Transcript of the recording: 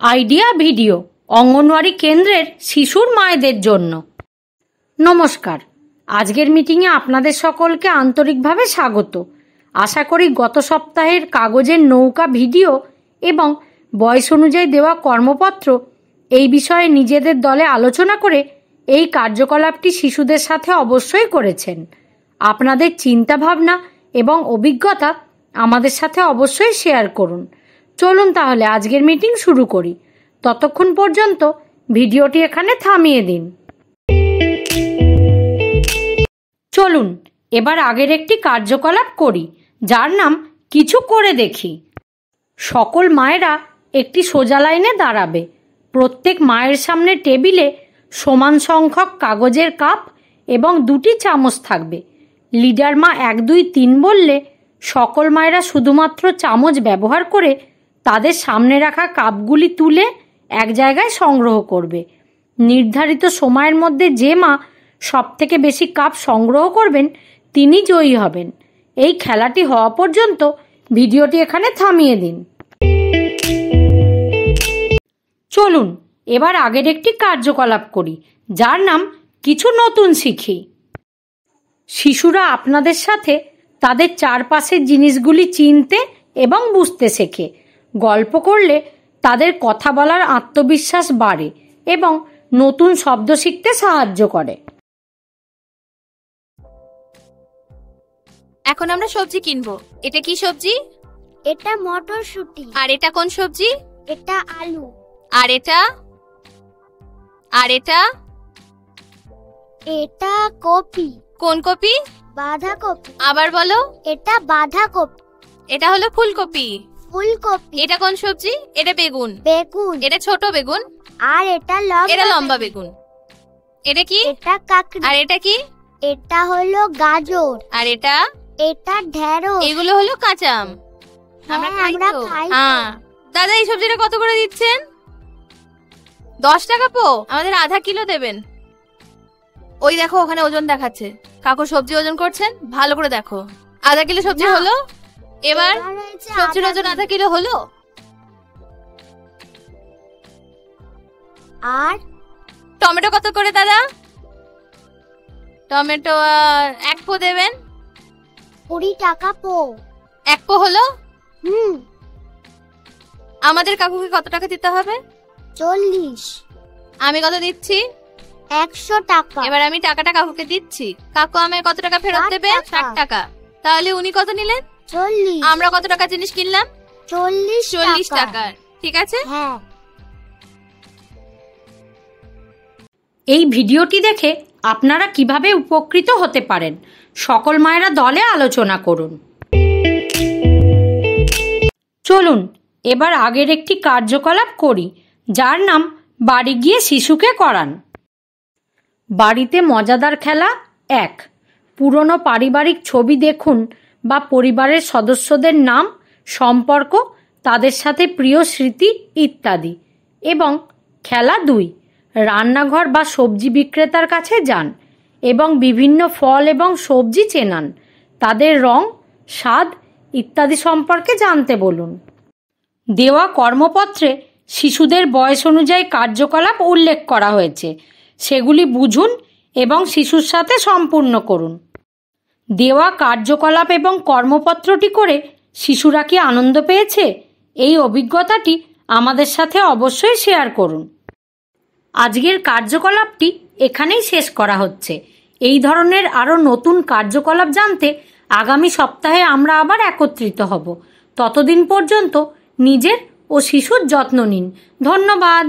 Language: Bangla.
আইডিয়া ভিডিও অঙ্গনওয়াড়ি কেন্দ্রের শিশুর মায়েদের জন্য। নমস্কার, আজকের মিটিংয়ে আপনাদের সকলকে আন্তরিকভাবে স্বাগত। আশা করি গত সপ্তাহের কাগজের নৌকা ভিডিও এবং বয়স অনুযায়ী দেওয়া কর্মপত্র এই বিষয়ে নিজেদের দলে আলোচনা করে এই কার্যকলাপটি শিশুদের সাথে অবশ্যই করেছেন। আপনাদের চিন্তাভাবনা এবং অভিজ্ঞতা আমাদের সাথে অবশ্যই শেয়ার করুন। চলুন তাহলে আজকের মিটিং শুরু করি। ততক্ষণ পর্যন্ত ভিডিওটি এখানে থামিয়ে দিন। চলুন এবার আগের একটি কার্যকলাপ করি, যার নাম কিছু করে দেখি। সকল মায়েরা একটি সোজা লাইনে দাঁড়াবে। প্রত্যেক মায়ের সামনে টেবিলে সমান সংখ্যক কাগজের কাপ এবং 2টি চামচ থাকবে। লিডার মা 1, 2, 3 বললে সকল মায়েরা শুধুমাত্র চামচ ব্যবহার করে তাদের সামনে রাখা কাপগুলি তুলে এক জায়গায় সংগ্রহ করবে। নির্ধারিত সময়ের মধ্যে যে মা সবথেকে বেশি কাপ সংগ্রহ করবেন তিনি জয়ী হবেন। এই খেলাটি হওয়া পর্যন্ত ভিডিওটি এখানে থামিয়ে দিন। চলুন এবার আগের একটি কার্যকলাপ করি, যার নাম কিছু নতুন শিখি। শিশুরা আপনাদের সাথে তাদের চারপাশের জিনিসগুলি চিনতে এবং বুঝতে শেখে। গল্প করলে তাদের কথা বলার আত্মবিশ্বাস বাড়ে এবং নতুন শব্দ শিখতে সাহায্য করে। এখন আমরা সবজি কিনবো। এটা কি সবজি? এটা মটরশুঁটি। আর এটা কোন সবজি? এটা আলু। আর এটা? আর এটা? এটা কপি। কোন কপি? বাঁধাকপি। আবার বলো। এটা বাঁধাকপি। এটা হলো ফুলকপি। ফুলকপি। এটা কোন সবজি? এটা বেগুন। বেগুন। এটা ছোট বেগুন। আর এটা লম্বা। এটা লম্বা বেগুন। এটা কি? এটা কাকড়ি। আর এটা কি? এটা হলো গাজর। আর এটা? এটা ঢেঁড়স। এগুলো হলো কাঁচা আম। আমরা খাই তো। হ্যাঁ। দাদা এই সবজিটা কত করে দিচ্ছেন? 10 টাকা পো। আমাদের আধা কিলো দেবেন। ওই দেখো ওখানে ওজন দেখাচ্ছে। কাকু সবজি ওজন করছেন, ভালো করে দেখো। আধা কিলো সবজি হলো। এবার সবজির ওজন আধা কিলো হলো। আর টমেটো কত করে দাদা? টমেটো 1 পো দেবেন। 20 টাকা পো। 1 পো হলো। আমাদের কাকুকে কত টাকা দিতে হবে? 40। আমি কত দিচ্ছি? 100 টাকা। এবার আমি টাকাটা কাকুকে দিচ্ছি। কাকু আমায় কত টাকা ফেরত দেবে? 60 টাকা। তাহলে উনি কত নিলেন? 40। আমরা কত টাকা জিনিস কিনলাম? 40 টাকা। ঠিক আছে? হ্যাঁ। এই ভিডিওটি দেখে আপনারা কিভাবে উপকৃত হতে পারেন সকল মায়েরা দলে আলোচনা করুন। চলুন এবার আগের একটি কার্যকলাপ করি, যার নাম বাড়ি গিয়ে শিশুকে করান। বাড়িতে মজাদার খেলা 1। পুরনো পারিবারিক ছবি দেখুন বা পরিবারের সদস্যদের নাম, সম্পর্ক, তাদের সাথে প্রিয় স্মৃতি ইত্যাদি। এবং খেলা 2। রান্নাঘর বা সবজি বিক্রেতার কাছে যান এবং বিভিন্ন ফল এবং সবজি চেনান, তাদের রং, স্বাদ ইত্যাদি সম্পর্কে জানতে বলুন। দেওয়া কর্মপত্রে শিশুদের বয়স অনুযায়ী কার্যকলাপ উল্লেখ করা হয়েছে, সেগুলি বুঝুন এবং শিশুর সাথে সম্পূর্ণ করুন। দেওয়া কার্যকলাপ এবং কর্মপত্রটি করে শিশুরা কি আনন্দ পেয়েছে? এই অভিজ্ঞতাটি আমাদের সাথে অবশ্যই শেয়ার করুন। আজকের কার্যকলাপটি এখানেই শেষ করা হচ্ছে। এই ধরনের আরও নতুন কার্যকলাপ জানতে আগামী সপ্তাহে আমরা আবার একত্রিত হব। ততদিন পর্যন্ত নিজের ও শিশুর যত্ন নিন। ধন্যবাদ।